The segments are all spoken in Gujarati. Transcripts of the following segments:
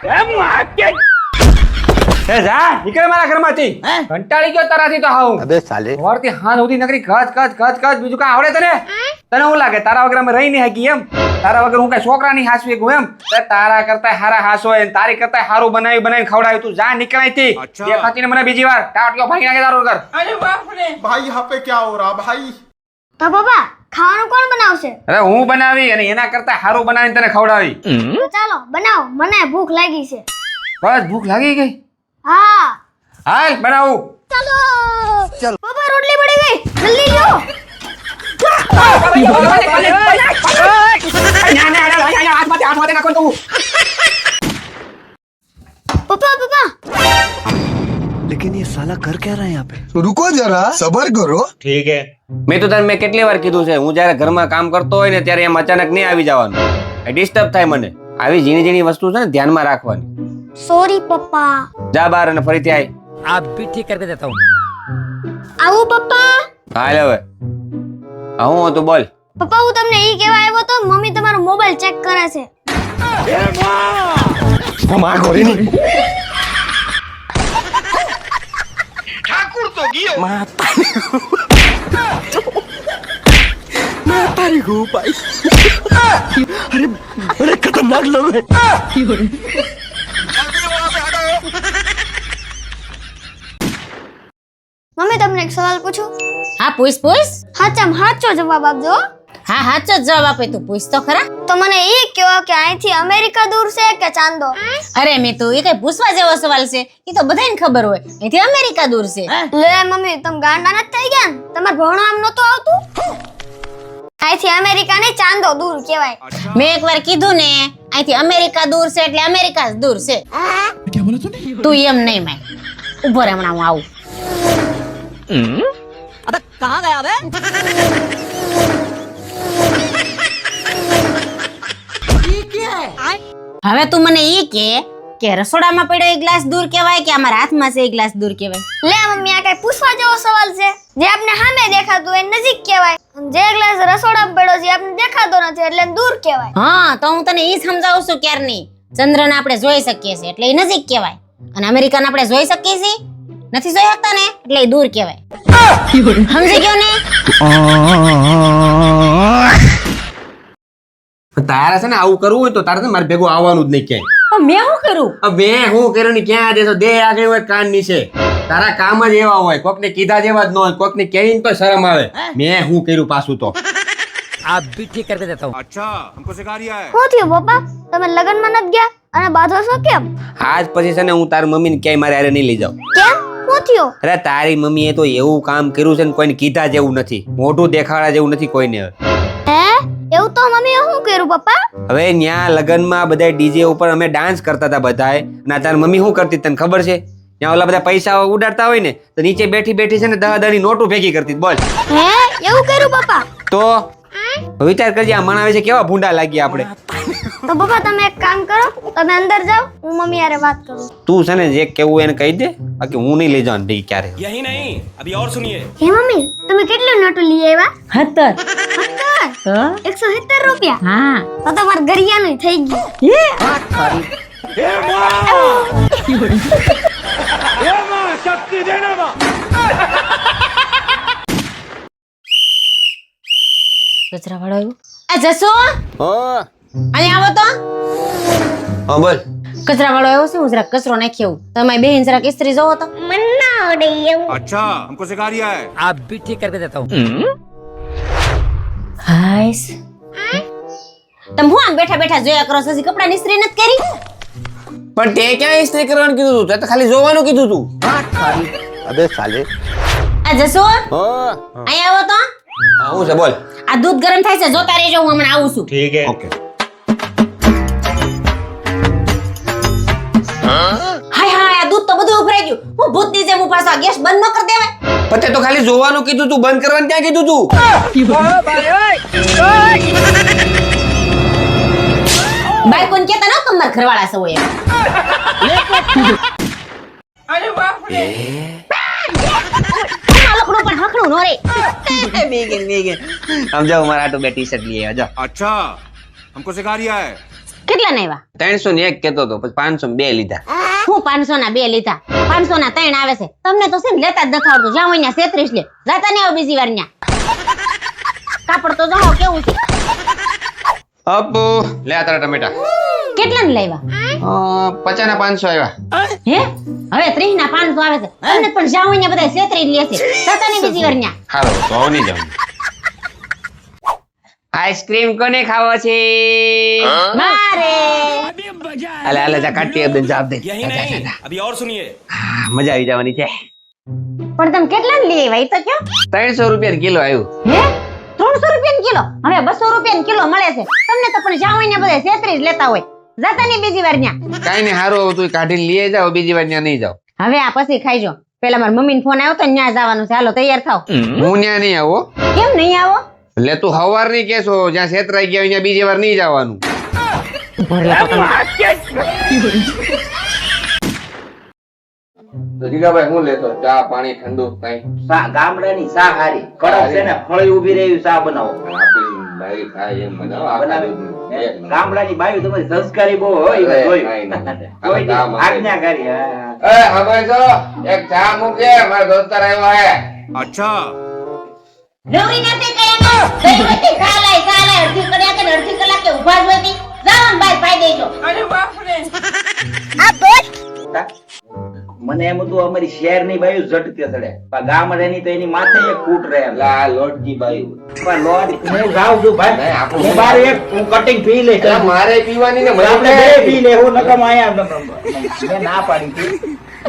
એ જા નીકળ મારા ઘરમાંથી. કંટાળી ગયો તારાથી તો હાઉ. अबे साले સવારથી હાંજ સુધી નકરી કચ બીજું કાંઈ આવડે તને? તને શું લાગે તારા વગર અમે રહી નહીં હકી એમ? તારા વગર હું કઈ છોકરાની હાસવી ગયું એમ? તારા કરતા હારા હાસો હોય તારી કરતા હારું બનાવીને ખવડાવ્યું. તું જા નીકળાય થી દેખાતી ને મને બીજી વાર ટાટિયો ભાગી નાખે તારો વગર. भाई यहाँ पे क्या हो रहा भाई? તો પપ્પા ખાવાનું કોણ બનાવશે? અરે હું બનાવી અને એના કરતા હારું બનાવીને તને ખવડાવી. તો ચાલો બનાવો, મને ભૂખ લાગી છે. બસ ભૂખ લાગી ગઈ? હા હાલ બનાવું. ચલો પપ્પા રોટલી પડી ગઈ, જલ્દી લો. પપ્પા लेकिन ये साला कर क्या रहा है यहाँ पे? रुको जरा सबर करो. ઠીક હે. મેં કેટલી વાર કીધું છે હું જયારે ઘરમાં કામ કરતો હોય ને ત્યારે એમ અચાનક નહીં આવી જવાનું. ડિસ્ટર્બ થાય મને. આવી ઝીણી ઝીણી વસ્તુ છે ને ધ્યાનમાં રાખવાની. સોરી પપ્પા. જા બહાર અને ફરીથી આય. आप भी ठीक करके देता हूँ. આવું પપ્પા? હાલ હવે હું હતું બોલ. પપ્પા હું તમને ઈ કહેવા આવ્યો તો મમ્મી તમારો મોબાઈલ ચેક કરે છે. तारी को भाई. अरे खतरनाक लोग हैं. મમ્મી તમને એક સવાલ પૂછું? હા પૂછ. હાચમ હાચો જવાબ આપજો. હા હાચો જ જવાબ આપે. તું પૂછ તો ખરા. તો મને ઈ કહો કે અહીંથી અમેરિકા દૂર છે કે ચાંદો? અરે મેં તો એ કઈ પૂછવા જેવો સવાલ છે? એ તો બધાને ખબર હોય. અહીંથી અમેરિકા દૂર છે. લે મમ્મી તમે ગાંડા નથી થઈ ગયા ને? તમારે ભણવા આમ નતો આવતું? અહીંથી અમેરિકા ને ચાંદો દૂર કહેવાય. મેં એકવાર કીધું ને અહીંથી અમેરિકા દૂર છે એટલે અમેરિકા જ દૂર છે. તું એમ નહીં માય. ઉભો રે હમણાં હું આવું. अबे कहाँ गया बे? હવે તું મને ઈ કે રસોડામાં પડ્યો એક ગ્લાસ દૂર કહેવાય કે અમારા હાથમાં છે એક ગ્લાસ દૂર કહેવાય? લે મમ્મી આ કઈ પૂછવા જેવો સવાલ છે? જે આપને સામે દેખાતું હોય નજીક કહેવાય, જે ગ્લાસ રસોડામાં પડ્યો છે આપને દેખાતો નથી એટલે દૂર કહેવાય. હા તો હું તને ઈ સમજાવું છું ક્યારની. ચંદ્રને આપણે જોઈ શકીએ છીએ એટલે એ નજીક કહેવાય અને અમેરિકાને આપણે જોઈ શકીએ છીએ નથી જોઈ શકતા ને એટલે એ દૂર કહેવાય. સમજી ગયો ને? તારે છે ને આવું કરવું હોય તો તારે છે ને મારે ભેગું આવવાનું જ નહીં ક્યાંય. મેં શું કરું? મેં શું કર્યું ને ક્યાં દેશો દે આગળ હોય કાન નીચે. તારા કામ જ એવા હોય, કોકને કીધા જેવા જ ન હોય, કોકને કહીને તો શરમ આવે. મેં શું કર્યું પાછું તો आप भी ठीक करके देता हूँ. अच्छा हमको सिखा रिया है. શું થયું પપ્પા? તમે લગનમાં નથી ગયા અને બાંધો છો કેમ? આજ પછી છે ને હું તારી મમ્મીને ક્યાંય મારે હારે નહીં લઈ જાઉં. કેમ? શું થયું? અરે તારી મમ્મીએ તો એવું કામ કર્યું છે ને કોઈને કીધા જેવું નથી, મોઢું દેખાડા જેવું નથી કોઈને. હે એવું તો મમ્મીએ શું કર્યું પપ્પા? હવે ન્યા લગનમાં બધા ડીજે ઉપર અમે ડાન્સ કરતા હતા બધાએ. ના તારી મમ્મી શું કરતી તને ખબર છે? ત્યાં ઓલા બધા પૈસા ઉડાડતા હોય ને તો નીચે બેઠી બેઠી છે ને 10,000 ની નોટો ભેગી કરતી. બોલ હે એવું કર્યું પપ્પા? તો વિચાર કરજે આ માણા વિશે કેવા ભૂંડા લાગી આપણે. તો પપ્પા તમે એક કામ કરો, તમે અંદર જાઓ, હું મમ્મી હારે વાત કરું. તું છે ને જે કેવું એને કહી દે, બાકી હું નહીં લઈ જાઉં ઠીક ક્યારે. यही नहीं अभी और सुनिए. હે મમ્મી તમે કેટલું નોટો લઈ આવ્યા? 70. 170 રૂપિયા? હા તો તમારે ગરિયાનું થઈ ગયું. કચરા વાળો આવ્યો. આ જસો હો અહીંયા આવો તો. હા બોલ. કચરા વાળો આવ્યો છે. હું જરાક કચરો નાખી આવું. તમે બેન જરાક ઇસ્ત્રી જોવો તો. अच्छा हमको सिखा रिया है. आप भी ठीक करके देता हूँ. હાઈસ તમે હું આમ બેઠા બેઠા જોયા કરો છો? હજી કપડાની ઇસ્ત્રી નથી કરી? પણ તે ક્યાં ઇસ્ત્રી કરવાનું કીધું તું? તે તો ખાલી જોવાનું કીધું તું. अबे साले આ જસો હો અહીંયા આવો તો. આવું છે બોલ. આ દૂધ ગરમ થાય છે, જોતા રહેજો, હું હમણાં આવું છું. ઠીક હે. ઓકે. હાય હાય આ દૂધ તો બધું ઉભરાઈ ગયું. હું ભૂતની જેમ ઉભા છું. આ ગેસ બંધ ન કરી દેવાય? પણ તે તો ખાલી જોવાનું કીધું તું, બંધ કરવાનું ક્યાં કીધું તું? બાળકોને કહેતા ન તમારા ઘરવાળા સૌ એમ. લકડું પણ હકડું નો રે. સમજાવ મારા આટો બે ટી-શર્ટ લઈ આવ્યા. अच्छा हमको सिखा रिया है. કેટલા ના આવ્યા? 301 કેતો તો, પછી 502 લીધા. હું 500 ના 2 લીધા, 500 ના 3 આવે છે. તમને તો છે ને લેતા જ નથી આવડતું. જ્યાં હોય ત્યાં 36 લે, જાતા નહીં આવો બીજી વાર ન્યા. કાપડ તો જાઓ કેવું છે. અપુ લે આ તારા ટમેટા. કેટલા ને લાવ્યા? 50 ના 500 આવ્યા. હે હવે 30 ના 500 આવે છે. તમને પણ જ્યાં હોય ત્યાં બધા 36 લે છે. જાતા નહીં બીજી વાર ન્યા. હાલો તો હવે નહીં જાઉં. આઈસ્ક્રીમ કોને ખાવો છે? મારે અલે અલે જા કાટી દે જાપ દે. यही नहीं, अभी और सुनिए. મજા આવી જવાની છે. પણ તમે કેટલા ને લઈ આવ્યા ઈ તો કયો? 300 રૂપિયા કિલો આવ્યું. હે 300 રૂપિયા કિલો? હવે 200 રૂપિયા કિલો મળે છે. તમને તો પણ જ્યાં હોય ત્યાં બધા 36 લેતા હોય. જાતા નહીં બીજી વાર ન્યા. કાઈ નહીં, હારું તું કાઢીને લઈ જાવ, બીજી વાર ત્યાં નહીં જાવ. હવે આ પછી ખાઈજો. પેલા મારા મમ્મી ફોન આવ્યો તો ન્યા જવાનું છે. હાલો તૈયાર થાવ. હું ત્યાં નહીં આવો. કેમ નહીં આવો? એટલે તું હવાર નહીં કેશો, જ્યાં છેતરાઈ ગયા ત્યાં બીજી વાર નહીં જવાનું. તો જીગાભાઈ હું લેતો ચા પાણી ઠંડુ કઈ? સા ગામડાની સા હારી કડક છે ને ફળી ઊભી રહી સા બનાવો આપી બાઈ ખાય એમ બનાવો. આખા બનાવી એક નંબર. ગામડાની બાઈ તમારી સંસ્કારી બહુ હોય અરે, મેં જોયું. કાંઈ નહીં. કોઈ દી કામ કરે. આજ્ઞાકારી હા. એ હવે જો એક ચા મૂકજે, મારા દોસ્તાર આવ્યો હે. अच्छा. નવરી નથી કઈ એમ ગઈ હતી કાલાય અડધી કલાકે ને અડધી કલાકે ઊભા જ હતી. જાવ બાય પાઈ દેજો. મને એમ હતું અમારી શહેરની બાઈ ઝટકે ચડે પણ ગામડાની તો એની માથે એક ફૂટ રહે એમ. લા લોટજી બાઈ. પણ લોટ હું જાઉં છું ભાઈ નહીં, આપણું હું બાર એક હું કટિંગ પી લઈશ એટલે મારે પીવાની ને મને આપણે બે પી લે હું નકમ આયા મેં ના પાડી હતી.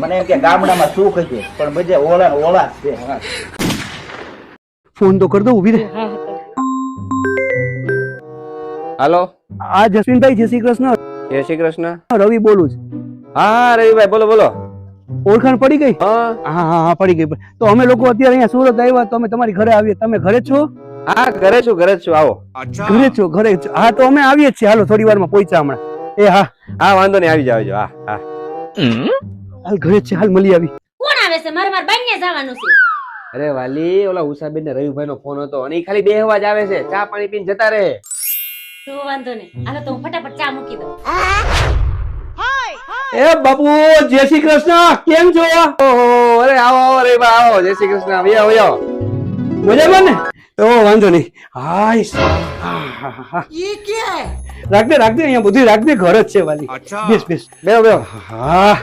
મને એમ કે ગામડામાં સુખ છે પણ બધે ઓળા ને ઓળા જ છે. फोन तो कर दो उभी रे હાલો, आ जसविनભાઈ જય શ્રી કૃષ્ણ જય શ્રી કૃષ્ણ. રવિ બોલું છું હા રવિભાઈ બોલો બોલો. ઓળખાણ પડી ગઈ હા હા હા હા પડી ગઈ તો અમે લોકો અત્યારે અહીંયા સુરત આવ્યા તો અમે તમારી ઘરે આવીએ તમે ઘરે જ છો હા ઘરે છું આવો. अच्छा. ઘરે જ છો ઘરે જ છો હા તો અમે આવીએ જ છીએ હાલો થોડી વારમાં પહોંચ્યા હમણાં એ હા હા વાંધો નહીં, આવી જાવ. હા હા હાલ ઘરે જ છે હાલ મળી આવી કોણ આવે છે? મારે બાઈ ને જવાનું છે. અરે વાલી ઓલા ઉષાબેન ને રવિભાઈ નો ફોન હતો અને ઈ ખાલી બેહવા જ આવે છે, ચા પાણી પીને જતા રહે. તો વાંધો નહીં. હાલો તો હું ફટાફટ ચા મૂકી દઉં. એ બાપુ જય શ્રી કૃષ્ણ કેમ છો ઓહો, અરે આવો આવો રવિભાઈ આવો, જય શ્રી કૃષ્ણ. આવો આવો. મજામાં ને ઓ વાંધો નહીં હાય રાખજે અહીંયા બધું રાખજે ઘર જ છે વાલી અચ્છા. બેસ બેસ બેહો બેહો હા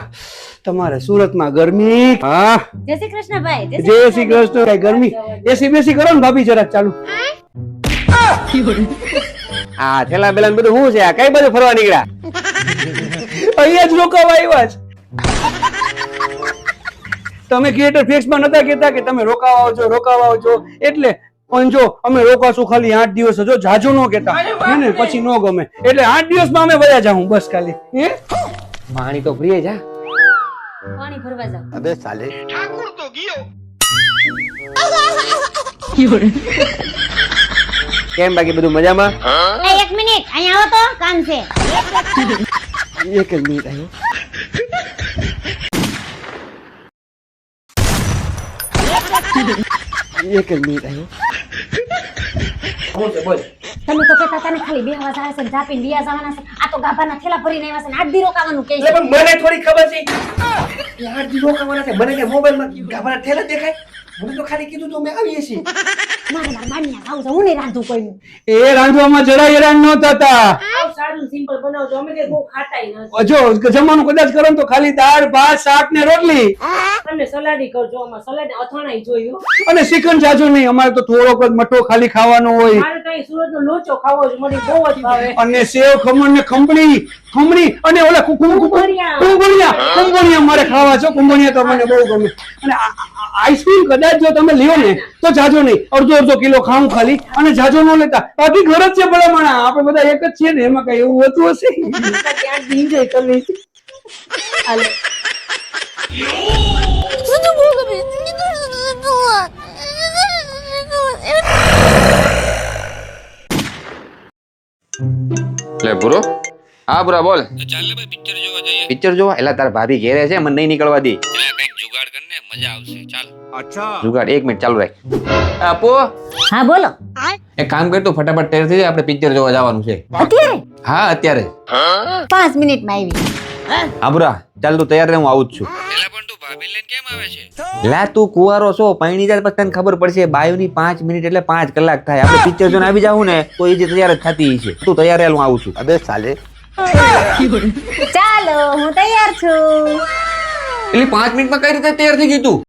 તમારે સુરતમાં ગરમી હા જય શ્રી કૃષ્ણ ભાઈ. જય શ્રી કૃષ્ણ કઈ ગરમી એસી બેસી કરો ને ભાભી જરાક ચાલુ આ થેલા બેલા ને બધું શું છે? આ કઈ બધું ફરવા નીકળ્યા? અહીંયા જ રોકાવા આવ્યા છે તમે ક્રિએટર ફિક્સ માં નતા કહેતા કે તમે રોકાવા આવજો એટલે પણ જો અમે રોકાશું ખાલી 8 દિવસ જો જાજો નો કહેતા હે ને પછી નો ગમે એટલે 8 દિવસમાં અમે વયા જાઉં બસ ખાલી હે પાણી તો પ્રિય જા. પાણી ભરવા જાવ. અબે સાલે કેમ બાકી બધું મજામાં? એ એક મિનિટ અહીંયા આવો તો કામ છે. એક જ મિનિટ આવ્યો એક જ મિનિટ આવ્યો શું છે બોલ તમે તો કહેતા હતા ને ખાલી બેહવા જવા છે ને જાપીને બીયા જવાના છે. આ તો ગાભાના થેલા ભરીને આવ્યા છે ને 8 દી રોકાવાનું કહે છે. પણ મને થોડી ખબર છે યાર દી રોકાવાના છે. મને કે મોબાઈલ માં ગાભાના થેલા દેખાય, મને તો ખાલી કીધું તો અમે આવીએ છીએ. મારે મારા બાનિયા ખાવું છે. હું નહીં રાંધું કોઈનું. એ રાંધવામાં જરા હેરાન ન થતા સારું સિમ્પલ બનાવજો અમે કઈ બહુ ખાતાય નથી જો જમવાનું કદાચ કરો ને તો ખાલી દાળ ભાત શાક ને રોટલી તમે સલાડી કરજો અમાર સલાડ અથાણાય જોયું અને શ્રીખંડ જાજો નહીં અમારે તો થોડોક જ મઠો ખાલી ખાવાનો હોય મારે કઈ સુરતનો લોચો ખાવો છે મને બહુ જ ભાવે અને સેવ ખમણ ને ખમણી અને ઓલા કુંભણિયા મારે ખાવા છો. કુંભણિયા તો મને બહુ ગમે અને આઈસ્ક્રીમ કદાચ જો તમે લ્યો ને તો જાજો નહીં, અડધો કિલો ખાવું ખાલી અને જાજો ન લેતા. બાકી ઘર જ છે ભલામણા આપણે બધા એક જ છીએ ને એમાં કઈ એવું હોતું હશે ત્યાં એન્જોય કરવી છે હાલો લે પૂરો. હા પૂરા બોલ. ચાલ લે ભાઈ પિક્ચર જોવા જઈએ. પિક્ચર જોવા? એલા તાર ભાભી ઘેરે છે, મને નહીં નીકળવા દે. કઈક જુગાડ કરને મજા આવશે. ચાલ. अच्छा. જુગાડ 1 મિનિટ ચાલુ રાખ. આપો હા બોલો. એક કામ કર તું ફટાફટ તૈયાર થઈ જા, આપણે પિક્ચર જોવા જવાનું છે. અત્યારે હા અત્યારે 5 મિનિટમાં આવી. આબરા ચાલ તું તૈયાર રહે, હું આવું જ છું. લા તું કુવારો છો, પૈણી જાય પછી તને ખબર પડશે. બાયુની 5 મિનિટ એટલે 5 કલાક થાય. આપણે પિક્ચર જોઈને આવી જાવું ને તો એ જે તૈયાર જ થતી છે. તું તૈયાર રહે, હું આવું છું. અબે સાલે ચાલો હું તૈયાર છું. એટલે 5 મિનિટમાં કઈ રીતે તૈયાર થઈ ગઈ તું?